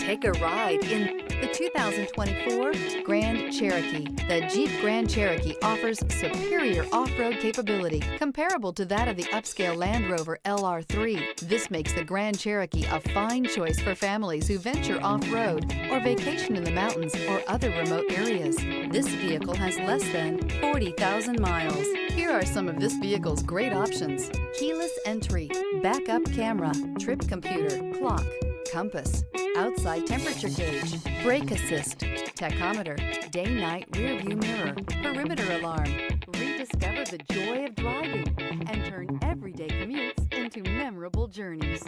Take a ride in the 2024 Grand Cherokee. The Jeep Grand Cherokee offers superior off-road capability comparable to that of the upscale Land Rover LR3. This makes the Grand Cherokee a fine choice for families who venture off-road or vacation in the mountains or other remote areas. This vehicle has less than 40,000 miles. Here are some of this vehicle's great options: keyless entry, backup camera, trip computer, clock, compass, outside temperature gauge, brake assist, tachometer, day-night rear view mirror, perimeter alarm. Rediscover the joy of driving and turn everyday commutes into memorable journeys.